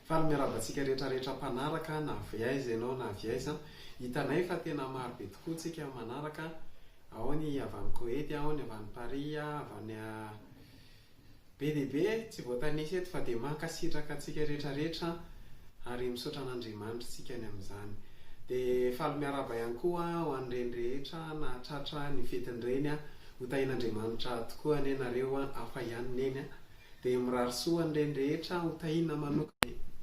Fa miarabantsika rehetrarehetra mpanaraka na avy aiza ianao na avy aiza, hitanay fa tena maro be tokoa tsika manaraka. Ao ny avy any Koety, ao ny avy any Paris, avy any be dia be tsy voatanisa eto fa dia mankasitraka antsika rehetrarehetra ary misaotra an'Andriamanitra tsika ny amin'izany. Dia faly miaraba ihany koa ho an'ireny rehetra na tratra ny fetin'ireny ho tahian'Andriamanitra tokoa anenareo hafa ihany neny. Dia mirarisoa an'ireny rehetra ho tahiana manokana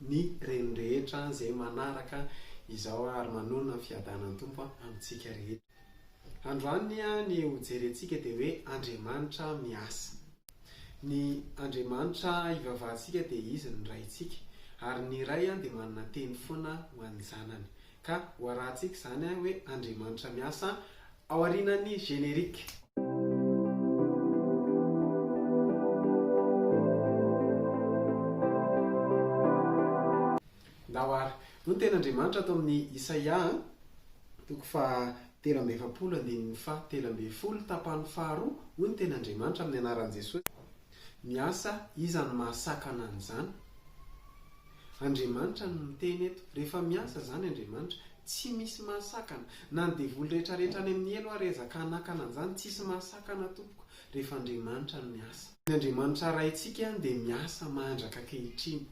ny reny rehetra izay manaraka izao ary manonona ny fiadanan'ny Tompo amintsika rehetra. Androany ny hojerentsika dia hoe Andriamanitra miasa. Ny Andriamanitra ivavahantsika dia izy ny raintsika ary ny ray dia manana teny foana ho an'ny zanany. Ka ho arahantsika izany hoe Andriamanitra miasa ao aorianan'ny generika. Dahoary no ten'Andriamanitra ato amin'ny Isaia toko fa 13:7 tapany faharoa ho ny ten'Andriamanitra amin'ny anaran'i Jesosy. Miasa iza ny mahasakana an'izany. Andriamanitra no miteny eto. Rehefa miasa zany Andriamanitra tsy misy mahasakana. Na ny devoly rehetrarehetra any amin'ny elo ary ezaka hanakana an'izany tsisy mahasakana tompoko rehefa Andriamanitra no miasa. Ny Andriamanitra raintsika dia miasa mandraka ankehitriny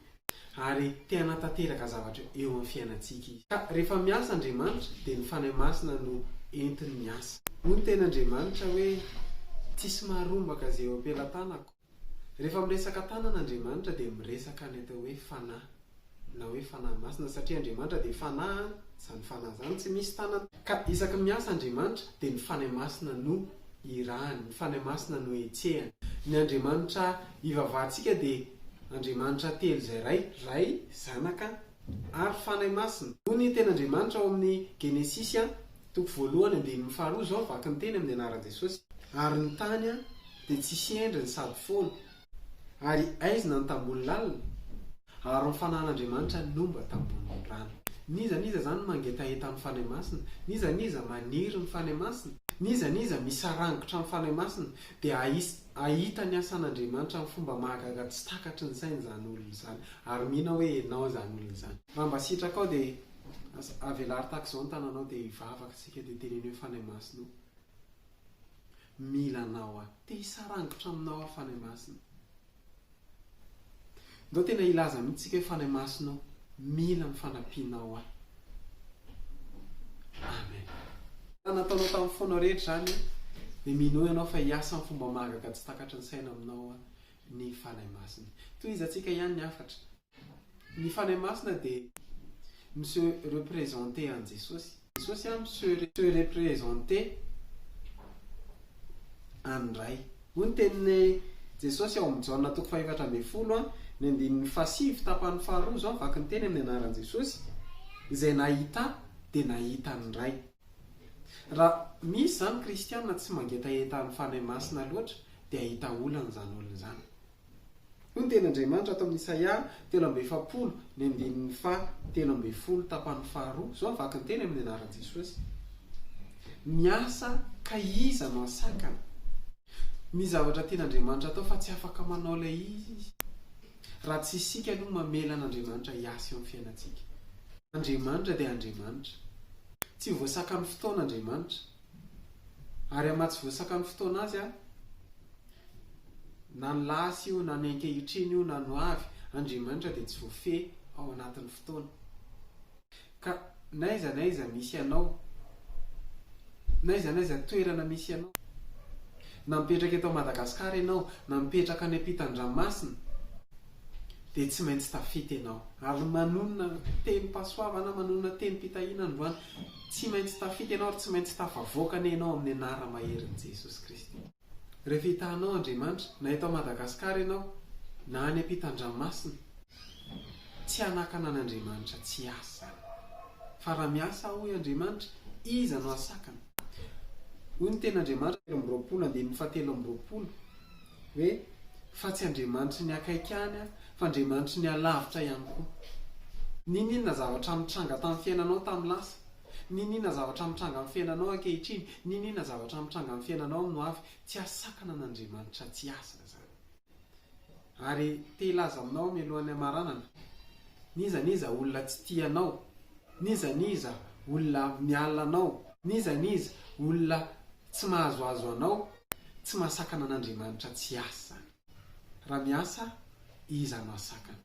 ary tena tanteraka zavatra eo amin'ny fiainantsika izy. Ka rehefa miasa Andriamanitra dia ny fanahy masina no entiny miasa. Hoy ny ten'Andriamanitra hoe tsisy maharombaka izay eo am-pelantanako. Rehefa miresaka tanana Andriamanitra dia miresaka ny atao hoe fanahy na hoe fanahy masina satria Andriamanitra dia fanahy, izany fanahy izany tsy misy tanana. Ka isaky miasa Andriamanitra dia ny fanahy masina no irahany, ny fanahy masina no etsehany. Ny Andriamanitra ivavahantsika dia Andriamanitra telo izay ray, zanaka ary fanahy masina. Hoy ny ten'Andriamanitra ao amin'ny Genesisy toko 1:2 zao vaky ny teny amin'ny anaran'i Jesosy. Ary ny tany dia tsisy endriny sady foana ary aizina ny tambony lalina ary ny fanahin'Andriamanitra nomba tambony rano. Nizaniza zany mangetaeta ny fanahy masina, nizaniza maniry ny fanahy masina, nizaniza misarangotra ny fanahy masina dia ahita ny asan'Andriamanitra amin'ny fomba mahagaga tsy takatry ny sainy izany olona izany ary mihina hoe enao izany olona izany. Raha mba sitraka ao dia avelary tahaka izao ny tananao dia hivavaka tsika dia teneny hoe fanahy masina mila anao te hisarangotra aminao aho fanahy masina. Ndao tena ilaza mihitsika hoe fanahy masina mila mifanampianao aho. Amen. Nataonao tamin'ny foana rehetra zany dia mino ianao fa hiasa amin'ny fomba mahagaga tsy takatry ny saina aminao ny fanahy masina. Tohizantsika ihany ny hafatra. Ny fanahy masina dia monsieur représenté en Jesosy. Jesosy monsieur représenté en ray. Hoy ny teny Jesosy ao amin'ny Jaona toko 4:10 ny 5 tapany faharoa zao vaky ny teny amin'ny anaran'i Jesosy. Izay nahita dia nahita ny ray. Raha misy zany kristianina tsy mangetaeta ny fanahy masina loatra dia ahita olana izany olona izany. Hoy ny ten'Andriamanitra ato amin'ny Isaia 3:7 ny 13 tapany faharoa zao vaky ny teny amin'ny anaran'i Jesosy. Miasa ka iza no asakana. Ny zavatra tian'Andriamanitra atao fa tsy afaka manao ilay izy raha tsy isika aloha mamela an'Andriamanitra hiasa eo amin'ny fiainantsika. Andriamanitra dia Andriamanitra. Tsy voasaka ny fotoana Andriamanitra. Ary amatsy voasaka ny fotoana azy na ny lasy io, na ny ankehitriny io, na no avy, Andriamanitra dia tsy voafehy ao anatin'ny fotoana. Ka naiza misy ianao, naiza toerana misy ianao, na mipetraka eto Madagasikara ianao, na mipetraka any ampitan-dranomasina, dia tsy maintsy tafita ianao. Ary manonona tenim-pahasoavana, manonona tenim-pitahiana androany, tsy maintsy tafita ianao ary tsy maintsy tafavoaka ianao amin'ny anara-maherin'i Jesosy Kristy. Rehefa hitanao Andriamanitra, na eto Madagasikara ianao, na any ampitan-dranomasina, tsy hanakana an'Andriamanitra tsy asa. Fa raha miasa hoy Andriamanitra, iza no asakana. Hoy ny ten'Andriamanitra 7:7 hoe fa tsy Andriamanitra ny akaiky any fa Andriamanitra ny alavitra ihany koa. Ninona zavatra mitranga tamin'ny fiainanao tamin'ny lasa, ninona zavatra mitranga amin'ny fiainanao ankehitriny, ninona zavatra mitranga amin'ny fiainanao amin'ny ho avy, tsy asakana an'Andriamanitra tsy asa zany. Ary te hilaza aminao mialohan'ny amaranana nizaniza olona tsy tianao, nizaniza olona miala anao, nizaniza olona tsy mahazoazo anao, tsy mahasakana an'Andriamanitra tsy asa zany. Raha miasa, iza mahasakana.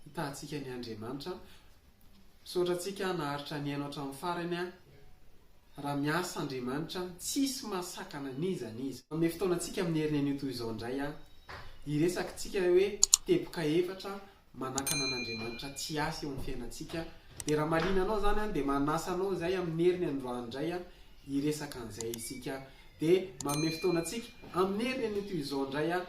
Hitantsika ny Andriamanitra, misaotra antsika naharitra ny hainao hatramin'ny farany a. Raha miasa Andriamanitra, tsisy mahasakana nizaniza. Ame fotoanantsika amin'ny herin'ny anio toy izao indray a, iresakitsika hoe teboka efatra manakana an'Andriamanitra tsy asa eo amin'ny fiainantsika. Dia raha mahaliana anao zany a, dia manasa anao izay amin'ny herin'ny androany indray a, iresaka an'izay isika. Dia manome fotoanantsika amin'ny herin'ny anio toy izao indray a.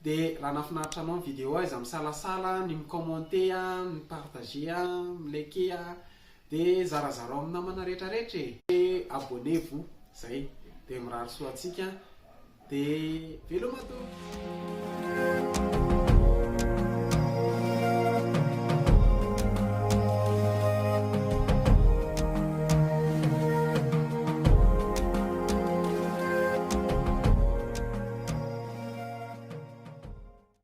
Dia raha nahafinaritra anao ny vidéo aiza misalasala, ny micommente, ny partager, milike dia zarazara amin'ny namana rehetrarehetra e. Dia abonnez-vous, zay. Dia mirary soa antsika. Dia velomatoa.